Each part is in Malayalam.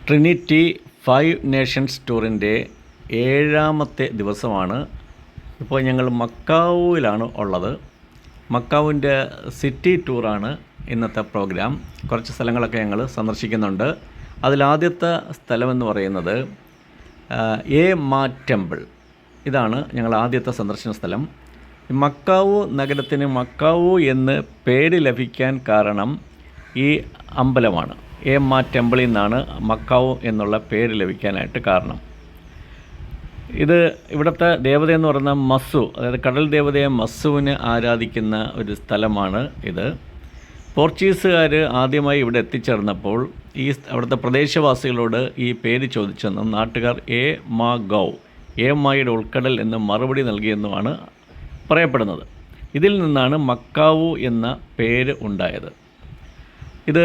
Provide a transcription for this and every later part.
ട്രിനിറ്റി 5 നേഷൻസ് ടൂറിൻ്റെ 7ാമത്തെ ദിവസമാണ്. ഇപ്പോൾ ഞങ്ങൾ മക്കാവുവിലാണ് ഉള്ളത്. മക്കാവിൻ്റെ സിറ്റി ടൂറാണ് ഇന്നത്തെ പ്രോഗ്രാം. കുറച്ച് സ്ഥലങ്ങളൊക്കെ ഞങ്ങൾ സന്ദർശിക്കുന്നുണ്ട്. അതിലാദ്യത്തെ സ്ഥലമെന്ന് പറയുന്നത് എ മാ ടെമ്പിൾ. ഇതാണ് ഞങ്ങൾ ആദ്യത്തെ സന്ദർശന സ്ഥലം. മക്കാവു നഗരത്തിന് മക്കാവു എന്ന് പേര് ലഭിക്കാൻ കാരണം ഈ അമ്പലമാണ്. എ മാ ടെമ്പിളിൽ നിന്നാണ് മക്കാവു എന്നുള്ള പേര് ലഭിക്കാനായിട്ട് കാരണം. ഇത് ഇവിടുത്തെ ദേവതയെന്ന് പറയുന്ന മസ്സു, അതായത് കടൽ ദേവതയെ മസ്സുവിന് ആരാധിക്കുന്ന ഒരു സ്ഥലമാണ് ഇത്. പോർച്ചുഗീസുകാർ ആദ്യമായി ഇവിടെ എത്തിച്ചേർന്നപ്പോൾ അവിടുത്തെ പ്രദേശവാസികളോട് ഈ പേര് ചോദിച്ചെന്നും നാട്ടുകാർ എ മാ ഗൗ, എ മായുടെ ഉൾക്കടൽ എന്ന് മറുപടി നൽകിയെന്നുമാണ് പറയപ്പെടുന്നത്. ഇതിൽ നിന്നാണ് മക്കാവു എന്ന പേര് ഉണ്ടായത്. ഇത്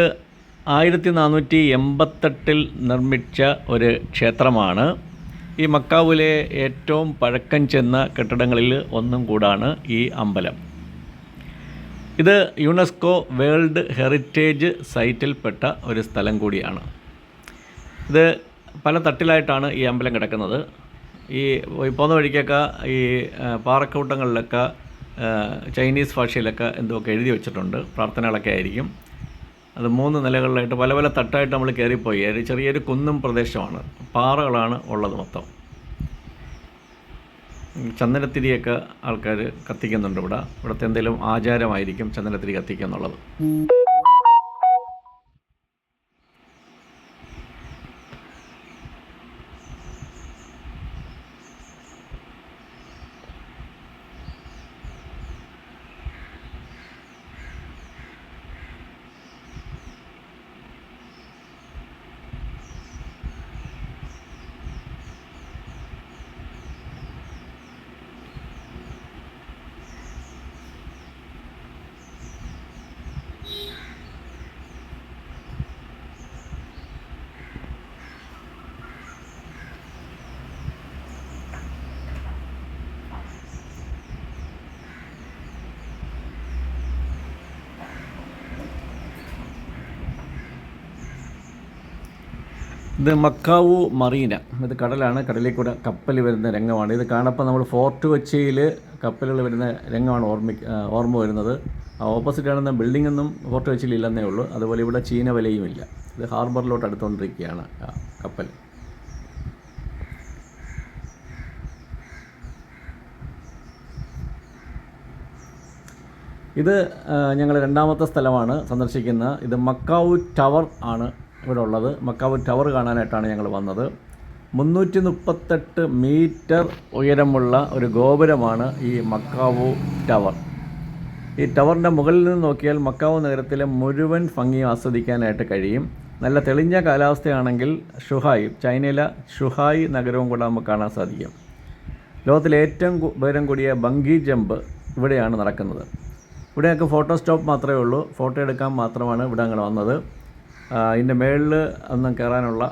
1488 നിർമ്മിച്ച ഒരു ക്ഷേത്രമാണ്. ഈ മക്കാവുവിലെ ഏറ്റവും പഴക്കം ചെന്ന കെട്ടിടങ്ങളിൽ ഒന്നും കൂടാണ് ഈ അമ്പലം. ഇത് യുനെസ്കോ വേൾഡ് ഹെറിറ്റേജ് സൈറ്റിൽപ്പെട്ട ഒരു സ്ഥലം കൂടിയാണ്. ഇത് പല തട്ടിലായിട്ടാണ് ഈ അമ്പലം കിടക്കുന്നത്. ഈ പോകുന്ന വഴിക്കൊക്കെ ഈ പാറക്കൂട്ടങ്ങളിലൊക്കെ ചൈനീസ് ഭാഷയിലൊക്കെ എന്തൊക്കെ എഴുതി വെച്ചിട്ടുണ്ട്. പ്രാർത്ഥനകളൊക്കെ ആയിരിക്കും. അത് 3 നിലകളിലായിട്ട് പല പല തട്ടായിട്ട് നമ്മൾ കയറിപ്പോയി. ഒരു ചെറിയൊരു കുന്നും പ്രദേശമാണ്, പാറകളാണ് ഉള്ളത് മൊത്തം. ചന്ദനത്തിരിയൊക്കെ ആൾക്കാർ കത്തിക്കുന്നുണ്ട്. ഇവിടുത്തെ എന്തെങ്കിലും ആചാരമായിരിക്കും ചന്ദനത്തിരി കത്തിക്കുക എന്നുള്ളത്. ഇത് മക്കാവു മറീന. ഇത് കടലാണ്. കടലിൽ കൂടെ കപ്പൽ വരുന്ന രംഗമാണ്. ഇത് കാണപ്പോൾ നമ്മൾ ഫോർട്ട് കൊച്ചിയിൽ കപ്പലുകൾ വരുന്ന രംഗമാണ് ഓർമ്മ വരുന്നത്. ഓപ്പോസിറ്റ് കാണുന്ന ബിൽഡിങ്ങൊന്നും ഫോർട്ട് കൊച്ചിയിൽ ഇല്ലെന്നേ ഉള്ളൂ. അതുപോലെ ഇവിടെ ചീന വലയും ഇല്ല. ഇത് ഹാർബറിലോട്ട് അടുത്തുകൊണ്ടിരിക്കുകയാണ് കപ്പൽ. ഇത് ഞങ്ങൾ 2ാമത്തെ സ്ഥലമാണ് സന്ദർശിക്കുന്നത്. ഇത് മക്കാവു ടവർ ആണ് ഇവിടെ ഉള്ളത്. മക്കാവു ടവർ കാണാനായിട്ടാണ് ഞങ്ങൾ വന്നത്. 338 മീറ്റർ ഉയരമുള്ള ഒരു ഗോപുരമാണ് ഈ മക്കാവു ടവർ. ഈ ടവറിൻ്റെ മുകളിൽ നിന്ന് നോക്കിയാൽ മക്കാവു നഗരത്തിലെ മുഴുവൻ ഭംഗി ആസ്വദിക്കാനായിട്ട് കഴിയും. നല്ല തെളിഞ്ഞ കാലാവസ്ഥയാണെങ്കിൽ ഷുഹായ്, ചൈനയിലെ ഷുഹായ് നഗരവും കൂടെ നമുക്ക് കാണാൻ സാധിക്കും. ലോകത്തിലെ ഏറ്റവും ഉയരം കൂടിയ ബംഗി ജമ്പ് ഇവിടെയാണ് നടക്കുന്നത്. ഇവിടെയൊക്കെ ഫോട്ടോ സ്റ്റോപ്പ് മാത്രമേ ഉള്ളൂ. ഫോട്ടോ എടുക്കാൻ മാത്രമാണ് ഇവിടെ അങ്ങനെ വന്നത്. ഇതിൻ്റെ മേളിൽ ഒന്നും കയറാനുള്ള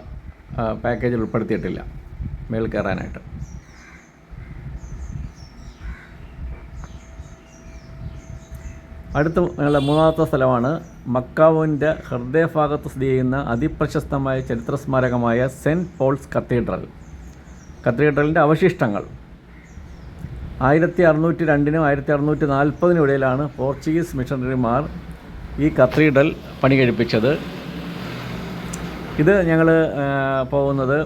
പാക്കേജിൽ ഉൾപ്പെടുത്തിയിട്ടില്ല, മേളിൽ കയറാനായിട്ട്. അടുത്ത ഞങ്ങളുടെ 3ാമത്തെ സ്ഥലമാണ് മക്കാവുവിൻ്റെ ഹൃദയഭാഗത്ത് സ്ഥിതി ചെയ്യുന്ന അതിപ്രശസ്തമായ ചരിത്ര സ്മാരകമായ സെൻറ്റ് പോൾസ് കത്തീഡ്രൽ. കത്തീഡ്രലിൻ്റെ അവശിഷ്ടങ്ങൾ 1602 1640 ഇടയിലാണ് പോർച്ചുഗീസ് മിഷണറിമാർ ഈ കത്തീഡ്രൽ പണി കഴിപ്പിച്ചത്. ഇത് ഞങ്ങൾ പോകുന്നത്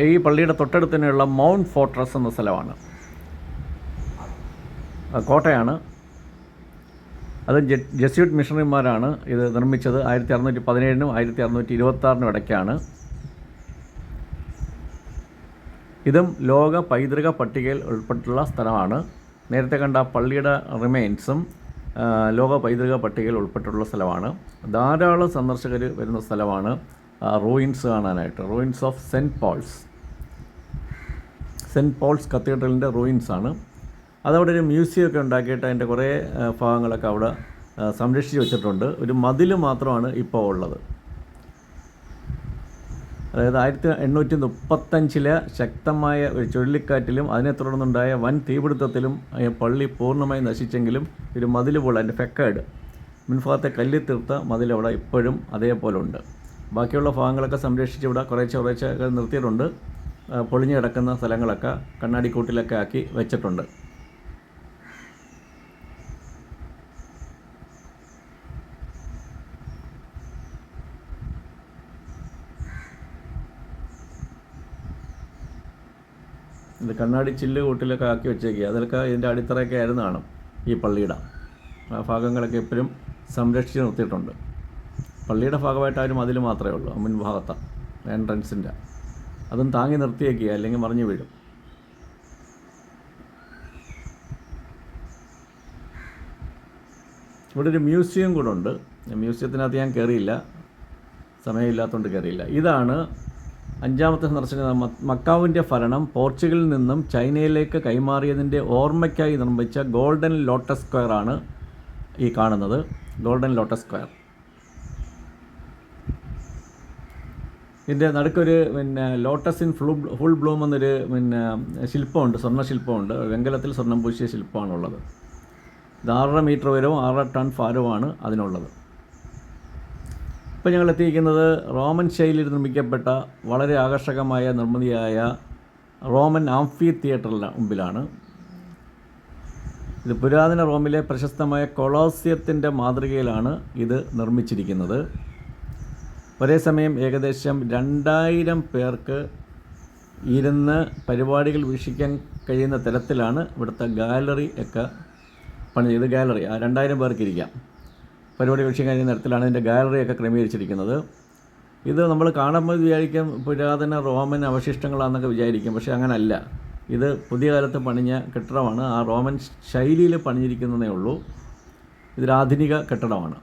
ഈ പള്ളിയുടെ തൊട്ടടുത്ത് തന്നെയുള്ള മൗണ്ട് ഫോർട്രസ് എന്ന സ്ഥലമാണ്. കോട്ടയാണ്. അത് ജെസ്യൂട്ട് മിഷണറിമാരാണ് ഇത് നിർമ്മിച്ചത്. 1617 1626 ഇടയ്ക്കാണ്. ഇതും ലോക പൈതൃക പട്ടികയിൽ ഉൾപ്പെട്ടിട്ടുള്ള സ്ഥലമാണ്. നേരത്തെ കണ്ട പള്ളിയുടെ റിമെയിൻസും ലോക പൈതൃക പട്ടികയിൽ ഉൾപ്പെട്ടിട്ടുള്ള സ്ഥലമാണ്. ധാരാളം സന്ദർശകർ വരുന്ന സ്ഥലമാണ് റൂയിൻസ് കാണാനായിട്ട്. റൂയിൻസ് ഓഫ് സെൻറ്റ് പോൾസ് കത്തീഡ്രലിൻ്റെ റൂയിൻസാണ്. അതവിടെ ഒരു മ്യൂസിയമൊക്കെ ഉണ്ടാക്കിയിട്ട് അതിൻ്റെ കുറേ ഭാഗങ്ങളൊക്കെ അവിടെ സംരക്ഷിച്ച് വെച്ചിട്ടുണ്ട്. ഒരു മതിൽ മാത്രമാണ് ഇപ്പോൾ ഉള്ളത്. അതായത് 1835 ശക്തമായ ഒരു ചുഴലിക്കാറ്റിലും അതിനെ തുടർന്നുണ്ടായ വൻ തീപിടുത്തത്തിലും പള്ളി പൂർണ്ണമായി നശിച്ചെങ്കിലും ഒരു മതിൽ പോലെ അതിൻ്റെ ഫെക്കേഡ് മുൻഭാഗത്തെ കല്ലിൽ തീർത്ത മതിലവിടെ ഇപ്പോഴും അതേപോലെ ഉണ്ട്. ബാക്കിയുള്ള ഭാഗങ്ങളൊക്കെ സംരക്ഷിച്ച് ഇവിടെ കുറേശ്ശെ നിർത്തിയിട്ടുണ്ട്. പൊളിഞ്ഞു കിടക്കുന്ന സ്ഥലങ്ങളൊക്കെ കണ്ണാടിക്കൂട്ടിലൊക്കെ ആക്കി വെച്ചിട്ടുണ്ട്. ഇത് കണ്ണാടി ചില്ല് കൂട്ടിലൊക്കെ ആക്കി വെച്ചേക്കുക. അതിലൊക്കെ ഇതിൻ്റെ അടിത്തറയൊക്കെ ആയിരുന്നതാണ് ഈ പള്ളിയുടെ. ആ ഭാഗങ്ങളൊക്കെ എപ്പോഴും സംരക്ഷിച്ച് നിർത്തിയിട്ടുണ്ട്. പള്ളിയുടെ ഭാഗമായിട്ട് ആ ഒരു മതിൽ മാത്രമേ ഉള്ളൂ, മുൻഭാഗത്താണ് എൻട്രൻസിൻ്റെ. അതും താങ്ങി നിർത്തിയേക്കുക, അല്ലെങ്കിൽ മറിഞ്ഞു വീഴും. ഇവിടെ ഒരു മ്യൂസിയം കൂടെ ഉണ്ട്. മ്യൂസിയത്തിനകത്ത് ഞാൻ കയറിയില്ല, സമയമില്ലാത്തതുകൊണ്ട് കയറിയില്ല. ഇതാണ് 5ാമത്തെ സന്ദർശനം. മക്കാവിൻ്റെ ഭരണം പോർച്ചുഗലിൽ നിന്നും ചൈനയിലേക്ക് കൈമാറിയതിൻ്റെ ഓർമ്മയ്ക്കായി നിർമ്മിച്ച ഗോൾഡൻ ലോട്ടസ് സ്ക്വയറാണ് ഈ കാണുന്നത്. Golden lotus square. ഇതിൻ്റെ നടുക്കൊരു ലോട്ടസ് ഇൻ ഫുൾ ബ്ലൂം എന്നൊരു ശില്പമുണ്ട്, സ്വർണ്ണശില്പമുണ്ട്. വെങ്കലത്തിൽ സ്വർണ്ണം പൂശിയ ശില്പമാണുള്ളത്. ഇത് 6.5 മീറ്റർ ഉയരവും 6 ടൺ ഭാരവുമാണ് അതിനുള്ളത്. ഇപ്പോൾ ഞങ്ങൾ എത്തിയിരിക്കുന്നത് റോമൻ ശൈലിയിൽ നിർമ്മിക്കപ്പെട്ട വളരെ ആകർഷകമായ നിർമ്മിതിയായ റോമൻ ആംഫി തിയേറ്ററിന് മുമ്പിലാണ്. ഇത് പുരാതന റോമിലെ പ്രശസ്തമായ കൊളോസിയത്തിൻ്റെ മാതൃകയിലാണ് ഇത് നിർമ്മിച്ചിരിക്കുന്നത്. ഒരേ സമയം ഏകദേശം 2000 പേർക്ക് ഇരുന്ന് പരിപാടികൾ വീക്ഷിക്കാൻ കഴിയുന്ന തരത്തിലാണ് ഇവിടുത്തെ ഗാലറി ഒക്കെ പണിത്. ഇത് ഗാലറി 2000 പേർക്ക് ഇരിക്കാം, പരിപാടി വീക്ഷിക്കാൻ കഴിയുന്ന തരത്തിലാണ് ഇതിൻ്റെ ഗാലറിയൊക്കെ ക്രമീകരിച്ചിരിക്കുന്നത്. ഇത് നമ്മൾ കാണുമ്പോൾ വിചാരിക്കും പുരാതന റോമൻ അവശിഷ്ടങ്ങളാണെന്നൊക്കെ വിചാരിക്കും, പക്ഷേ അങ്ങനല്ല. ഇത് പുതിയ കാലത്ത് പണിഞ്ഞ കെട്ടിടമാണ്. ആ റോമൻ ശൈലിയിൽ പണിഞ്ഞിരിക്കുന്നതേ ഉള്ളൂ. ഇതൊരാധുനിക കെട്ടിടമാണ്.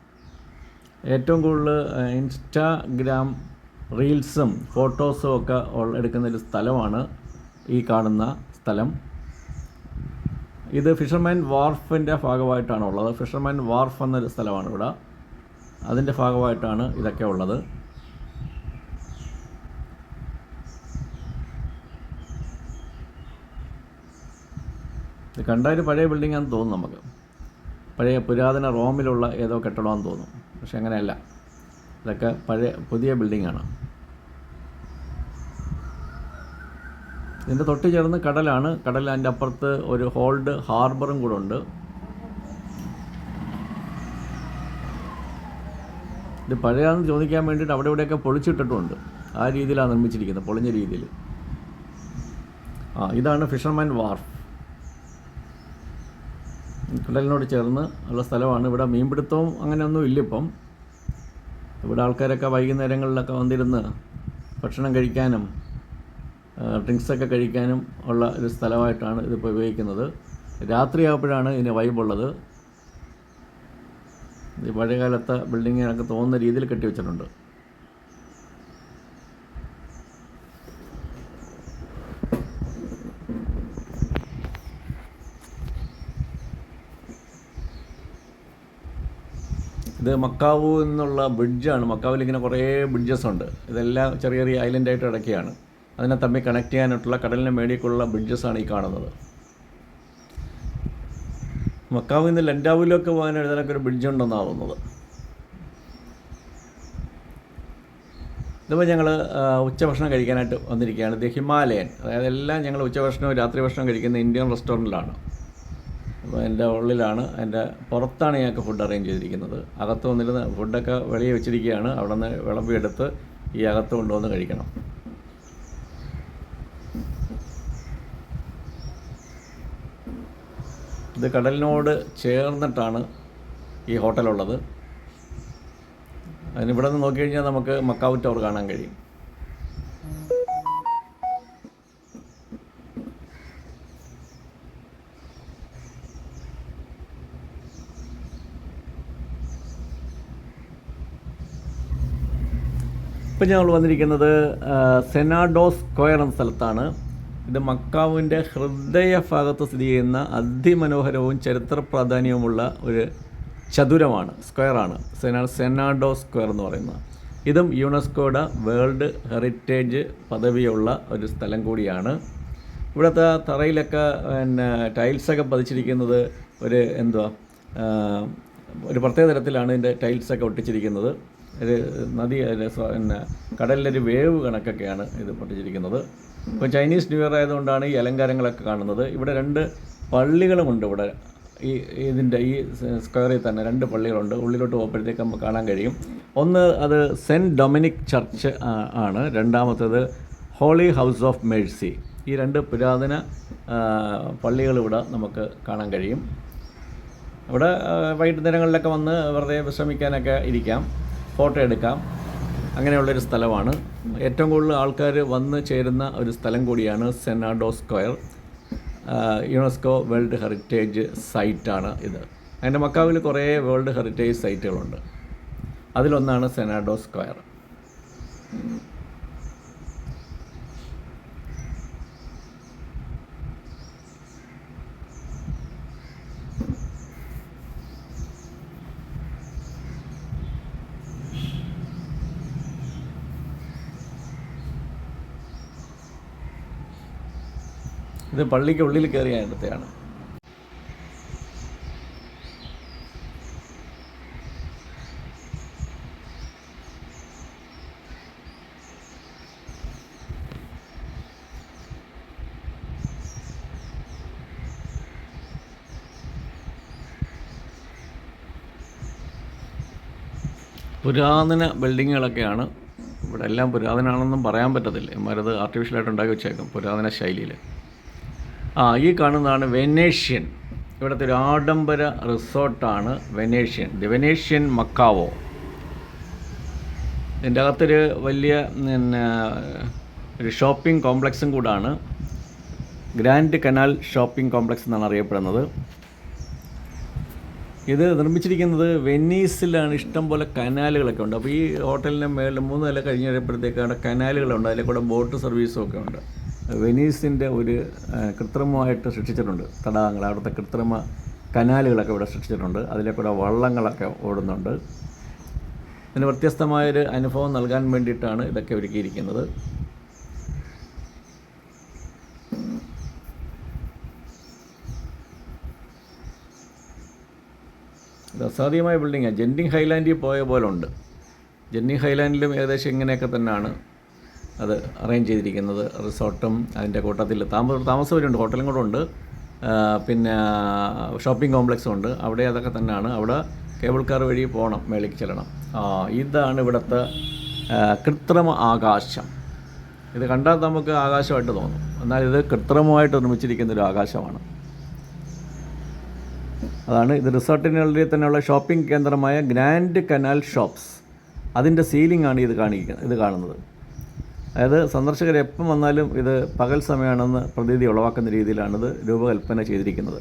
ഏറ്റവും കൂടുതൽ ഇൻസ്റ്റാഗ്രാം റീൽസും ഫോട്ടോസും ഒക്കെ എടുക്കുന്നൊരു സ്ഥലമാണ് ഈ കാണുന്ന സ്ഥലം. ഇത് ഫിഷർമാൻ വാർഫിൻ്റെ ഭാഗമായിട്ടാണ് ഉള്ളത്. ഫിഷർമാൻ വാർഫ് എന്നൊരു സ്ഥലമാണ് ഇവിടെ. അതിൻ്റെ ഭാഗമായിട്ടാണ് ഇതൊക്കെ ഉള്ളത്. ഇത് കണ്ട ഒരു പഴയ ബിൽഡിങ്ങാണെന്ന് തോന്നും നമുക്ക്. പഴയ പുരാതന റോമിലുള്ള ഏതോ കെട്ടിടമാണെന്ന് തോന്നും, പക്ഷെ അങ്ങനെയല്ല. ഇതൊക്കെ പുതിയ ബിൽഡിങ്ങാണ്. ഇതിൻ്റെ തൊട്ട് ചേർന്ന് കടലാണ്. അതിൻ്റെ അപ്പുറത്ത് ഒരു ഹോൾഡ് ഹാർബറും കൂടെ ഉണ്ട്. ഇത് പഴയതാണെന്ന് ചോദിക്കാൻ വേണ്ടിയിട്ട് അവിടെ ഇവിടെയൊക്കെ പൊളിച്ചിട്ടിട്ടുമുണ്ട്. ആ രീതിയിലാണ് നിർമ്മിച്ചിരിക്കുന്നത്, പൊളിഞ്ഞ രീതിയിൽ. ഇതാണ് ഫിഷർമാൻ വാർഫ്. കടലിനോട് ചേർന്ന് ഉള്ള സ്ഥലമാണ്. ഇവിടെ മീൻപിടുത്തവും അങ്ങനെയൊന്നും ഇല്ല ഇപ്പം. ഇവിടെ ആൾക്കാരൊക്കെ വൈകുന്നേരങ്ങളിലൊക്കെ വന്നിരുന്ന് ഭക്ഷണം കഴിക്കാനും ഡ്രിങ്ക്സൊക്കെ കഴിക്കാനും ഉള്ള ഒരു സ്ഥലമായിട്ടാണ് ഇതിപ്പോൾ ഉപയോഗിക്കുന്നത്. രാത്രിയാകുമ്പോഴാണ് ഇതിന് വൈബുള്ളത്. ഇത് പഴയകാലത്തെ ബിൽഡിങ്ങിനൊക്കെ തോന്നുന്ന രീതിയിൽ കെട്ടിവെച്ചിട്ടുണ്ട്. ഇത് മക്കാവു എന്നുള്ള ബ്രിഡ്ജാണ്. മക്കാവിൽ ഇങ്ങനെ കുറേ ബ്രിഡ്ജസ് ഉണ്ട്. ഇതെല്ലാം ചെറിയ ചെറിയ ഐലൻഡായിട്ട് കിടക്കുകയാണ്. അതിനെ തമ്മിൽ കണക്ട് ചെയ്യാനായിട്ടുള്ള കടലിന് മേടിക്കുള്ള ബ്രിഡ്ജസാണ് ഈ കാണുന്നത്. മക്കാവിൽ നിന്ന് ലൻഡാവിലൊക്കെ പോകാൻ എഴുതാനൊക്കെ ഒരു ബ്രിഡ്ജ് ഉണ്ടെന്നാണ് തോന്നുന്നത്. ഇതിപ്പോൾ ഞങ്ങൾ ഉച്ചഭക്ഷണം കഴിക്കാനായിട്ട് വന്നിരിക്കുകയാണ്. ഇത് ഹിമാലയൻ, അതായത് എല്ലാം ഞങ്ങൾ ഉച്ചഭക്ഷണവും രാത്രി ഭക്ഷണം കഴിക്കുന്ന ഇന്ത്യൻ റെസ്റ്റോറൻറ്റിലാണ്. അപ്പോൾ എൻ്റെ ഉള്ളിലാണ്, എൻ്റെ പുറത്താണ് ഞങ്ങൾക്ക് ഫുഡ് അറേഞ്ച് ചെയ്തിരിക്കുന്നത്. അകത്ത് വന്നിരുന്ന് ഫുഡൊക്കെ വെളിയിൽ വെച്ചിരിക്കുകയാണ്. അവിടെ നിന്ന് വിളമ്പിയെടുത്ത് ഈ അകത്ത് കൊണ്ടുവന്ന് കഴിക്കണം. ഇത് കടലിനോട് ചേർന്നിട്ടാണ് ഈ ഹോട്ടലുള്ളത്. അതിനിവിടെ നിന്ന് നോക്കിക്കഴിഞ്ഞാൽ നമുക്ക് മക്കാവു ടവർ കാണാൻ കഴിയും. ഇപ്പം ഞങ്ങൾ വന്നിരിക്കുന്നത് സെനാഡോ സ്ക്വയർ എന്ന സ്ഥലത്താണ്. ഇത് മക്കാവിൻ്റെ ഹൃദയഭാഗത്ത് സ്ഥിതി ചെയ്യുന്ന അതിമനോഹരവും ചരിത്ര പ്രാധാന്യവുമുള്ള ഒരു ചതുരമാണ്, സ്ക്വയറാണ് സെനാഡോ സ്ക്വയർ എന്ന് പറയുന്നത്. ഇതും യുനെസ്കോയുടെ വേൾഡ് ഹെറിറ്റേജ് പദവിയുള്ള ഒരു സ്ഥലം കൂടിയാണ്. ഇവിടുത്തെ തറയിലൊക്കെ ടൈൽസൊക്കെ പതിച്ചിരിക്കുന്നത് ഒരു ഒരു പ്രത്യേക തരത്തിലാണ് ഇതിൻ്റെ ടൈൽസൊക്കെ ഒട്ടിച്ചിരിക്കുന്നത്. ഒരു നദി പിന്നെ കടലിലൊരു വേവ് കണക്കൊക്കെയാണ് ഇത് ഒട്ടിച്ചിരിക്കുന്നത്. ഇപ്പോൾ ചൈനീസ് ന്യൂ ഇയർ ആയതുകൊണ്ടാണ് ഈ അലങ്കാരങ്ങളൊക്കെ കാണുന്നത്. ഇവിടെ 2 പള്ളികളുമുണ്ട്. ഇവിടെ ഇതിൻ്റെ ഈ സ്ക്വയറിൽ തന്നെ 2 പള്ളികളുണ്ട്. ഉള്ളിലോട്ട് പോകുമ്പോഴത്തേക്ക് നമുക്ക് കാണാൻ കഴിയും. ഒന്ന് അത് സെൻറ്റ് ഡൊമിനിക് ചർച്ച് ആണ്. രണ്ടാമത്തേത് ഹോളി ഹൗസ് ഓഫ് മേഴ്സി. ഈ 2 പുരാതന പള്ളികൾ ഇവിടെ നമുക്ക് കാണാൻ കഴിയും. ഇവിടെ വൈകുന്നേരങ്ങളിലൊക്കെ വന്ന് വെറുതെ വിശ്രമിക്കാനൊക്കെ ഇരിക്കാം, ഫോട്ടോ എടുക്കാം, അങ്ങനെയുള്ളൊരു സ്ഥലമാണ്. ഏറ്റവും കൂടുതൽ ആൾക്കാർ വന്ന് ചേരുന്ന ഒരു സ്ഥലം കൂടിയാണ് Senado square. UNESCO world heritage സൈറ്റാണ് ഇത്. അതിൻ്റെ മക്കാവിൽ കുറേ വേൾഡ് ഹെറിറ്റേജ് സൈറ്റുകളുണ്ട്. അതിലൊന്നാണ് സെനാഡോ സ്ക്വയർ. ഇത് പള്ളിക്ക് ഉള്ളിൽ കയറിയ ഇടത്തെയാണ്. പുരാതന ബിൽഡിങ്ങുകളൊക്കെയാണ് ഇവിടെ. എല്ലാം പുരാതനമാണെന്നും പറയാൻ പറ്റത്തില്ല. ഇമാരത് ആർട്ടിഫിഷ്യലായിട്ട് ഉണ്ടാക്കി വെച്ചേക്കും പുരാതന ശൈലിയിൽ. ഈ കാണുന്നതാണ് വെനേഷ്യൻ. ഇവിടുത്തെ ഒരു ആഡംബര റിസോർട്ടാണ് വെനേഷ്യൻ, ദി വെനേഷ്യൻ മക്കാവോ. ഇതിൻ്റെ അകത്തൊരു വലിയ ഒരു ഷോപ്പിംഗ് കോംപ്ലക്സും കൂടാണ്. ഗ്രാൻഡ് കനാൽ ഷോപ്പിംഗ് കോംപ്ലക്സ് എന്നാണ് അറിയപ്പെടുന്നത്. ഇത് നിർമ്മിച്ചിരിക്കുന്നത് വെനീസിലാണ്. ഇഷ്ടംപോലെ കനാലുകളൊക്കെ ഉണ്ട്. അപ്പോൾ ഈ ഹോട്ടലിൻ്റെ മേളിൽ 3 നില കഴിഞ്ഞ് കഴിയുമ്പോഴത്തേക്ക് അവിടെ കനാലുകളുണ്ട്. അതിലെ കൂടെ ബോട്ട് സർവീസും ഒക്കെ ഉണ്ട്. വെനീസിൻ്റെ ഒരു കൃത്രിമമായിട്ട് സൃഷ്ടിച്ചിട്ടുണ്ട് തടാകങ്ങൾ. അവിടുത്തെ കൃത്രിമ കനാലുകളൊക്കെ ഇവിടെ സൃഷ്ടിച്ചിട്ടുണ്ട്. അതിലെ കൂടെ വള്ളങ്ങളൊക്കെ ഓടുന്നുണ്ട്. ഇതിന് വ്യത്യസ്തമായൊരു അനുഭവം നൽകാൻ വേണ്ടിയിട്ടാണ് ഇതൊക്കെ ഒരുക്കിയിരിക്കുന്നത്. ഇത് അസാധ്യമായ ബിൽഡിങ്ങാണ്. ജെന്നിങ് ഹൈലാൻഡിൽ പോയ പോലെ ഉണ്ട്. ജെന്നിങ് ഹൈലാൻഡിലും ഏകദേശം ഇങ്ങനെയൊക്കെ തന്നെയാണ് അത് അറേഞ്ച് ചെയ്തിരിക്കുന്നത്. റിസോർട്ടും അതിൻ്റെ കൂട്ടത്തിൽ താമസവരുണ്ട്, ഹോട്ടലും കൂടെ ഉണ്ട്, പിന്നെ ഷോപ്പിംഗ് കോംപ്ലക്സും ഉണ്ട്. അവിടെ അതൊക്കെ തന്നെയാണ്. അവിടെ കേബിൾ കാർ വഴി പോകണം, മേളിലേക്ക് ചെല്ലണം. ഇതാണ് ഇവിടുത്തെ കൃത്രിമ ആകാശം. ഇത് കണ്ടാൽ നമുക്ക് ആകാശമായിട്ട് തോന്നും, എന്നാൽ ഇത് കൃത്രിമമായിട്ട് നിർമ്മിച്ചിരിക്കുന്നൊരു ആകാശമാണ്. അതാണ് ഇത്. റിസോർട്ടിനുള്ളിൽ തന്നെയുള്ള ഷോപ്പിംഗ് കേന്ദ്രമായ ഗ്രാൻഡ് കനാൽ ഷോപ്സ്, അതിൻ്റെ സീലിംഗ് ആണ് ഇത് കാണുന്നത്. അതായത് സന്ദർശകർ എപ്പം വന്നാലും ഇത് പകൽ സമയമാണെന്ന് പ്രതീതി ഉളവാക്കുന്ന രീതിയിലാണിത് രൂപകൽപ്പന ചെയ്തിരിക്കുന്നത്.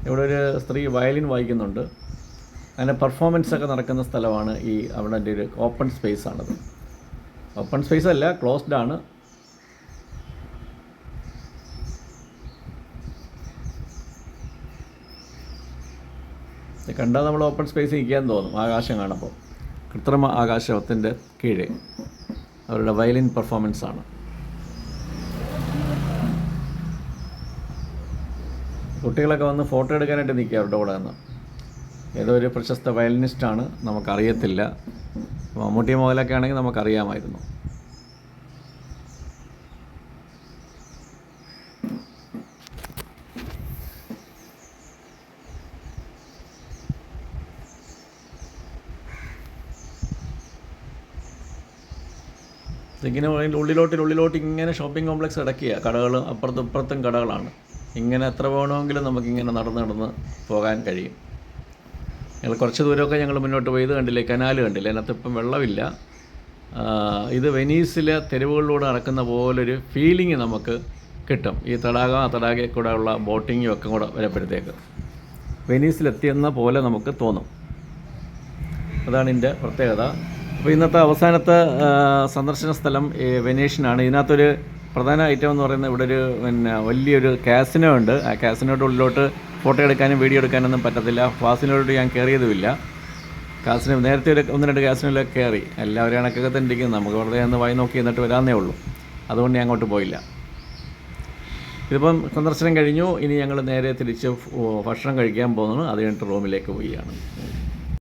ഇവിടെ ഒരു സ്ത്രീ വയലിൻ വായിക്കുന്നുണ്ട്. അങ്ങനെ പെർഫോമൻസൊക്കെ നടക്കുന്ന സ്ഥലമാണ് ഈ. അവിടെ ഒരു ഓപ്പൺ സ്പേസ് ആണത്. ഓപ്പൺ സ്പേസ് അല്ല, ക്ലോസ്ഡ് ആണ്. കണ്ടാൽ നമ്മൾ ഓപ്പൺ സ്പേസ് ഇരിക്കാൻ തോന്നും ആകാശം കാണുമ്പോൾ. കൃത്രിമ ആകാശത്തിൻ്റെ കീഴെ അവരുടെ വയലിൻ പെർഫോമൻസാണ്. കുട്ടികളൊക്കെ വന്ന് ഫോട്ടോ എടുക്കാനായിട്ട് നിൽക്കുക അവരുടെ കൂടെ നിന്ന്. ഏതോ ഒരു പ്രശസ്ത വയലിനിസ്റ്റാണ്, നമുക്കറിയത്തില്ല. മമ്മൂട്ടി മോഹൻലാലൊക്കെ ആണെങ്കിൽ നമുക്കറിയാമായിരുന്നു. ഇങ്ങനെ ഉള്ളിലോട്ട് ഇങ്ങനെ ഷോപ്പിംഗ് കോംപ്ലക്സ് ഇടയ്ക്കുക. കടകൾ അപ്പുറത്തും ഇപ്പുറത്തും കടകളാണ്. ഇങ്ങനെ എത്ര വേണമെങ്കിലും നമുക്കിങ്ങനെ നടന്ന് പോകാൻ കഴിയും. ഞങ്ങൾ കുറച്ച് ദൂരമൊക്കെ ഞങ്ങൾ മുന്നോട്ട് പോയി. ഇത് കണ്ടില്ലേ, കനാൽ കണ്ടില്ലേ, അതിനകത്ത് ഇപ്പം വെള്ളമില്ല. ഇത് വെനീസിലെ തെരുവുകളിലൂടെ നടക്കുന്ന പോലൊരു ഫീലിംഗ് നമുക്ക് കിട്ടും. ഈ തടാകം, ആ തടാകയിൽ കൂടെ ഉള്ള ബോട്ടിങ്ങും ഒക്കെ കൂടെ വരുമ്പോഴത്തേക്ക് വെനീസിലെത്തിയെന്ന പോലെ നമുക്ക് തോന്നും. അതാണ് ഇതിൻ്റെ പ്രത്യേകത. അപ്പോൾ ഇന്നത്തെ അവസാനത്തെ സന്ദർശന സ്ഥലം വെനീഷ്യനാണ്. ഇതിനകത്തൊരു പ്രധാന ഐറ്റം എന്ന് പറയുന്നത് ഇവിടെ ഒരു വലിയൊരു കാസിനോ ഉണ്ട്. ആ കാസിനോയുടെ ഉള്ളിലോട്ട് ഫോട്ടോ എടുക്കാനും വീഡിയോ എടുക്കാനൊന്നും പറ്റത്തില്ല. കാസിനോട്ട് ഞാൻ കയറിയതുമില്ല. കാസിനോ നേരത്തെ ഒരു 1-2 കാസിനോയിലൊക്കെ കയറി. എല്ലാവരും കണക്കൊക്കെ തന്നെ ഇരിക്കുന്നു. നമുക്ക് വെറുതെ ഒന്ന് വായി നോക്കി എന്നിട്ട് വരാമെന്നേ ഉള്ളൂ. അതുകൊണ്ട് ഞാൻ അങ്ങോട്ട് പോയില്ല. ഇതിപ്പം സന്ദർശനം കഴിഞ്ഞു. ഇനി ഞങ്ങൾ നേരെ തിരിച്ച് ഭക്ഷണം കഴിക്കാൻ പോകുന്നു. അത് കഴിഞ്ഞിട്ട് റൂമിലേക്ക് പോവുകയാണ്.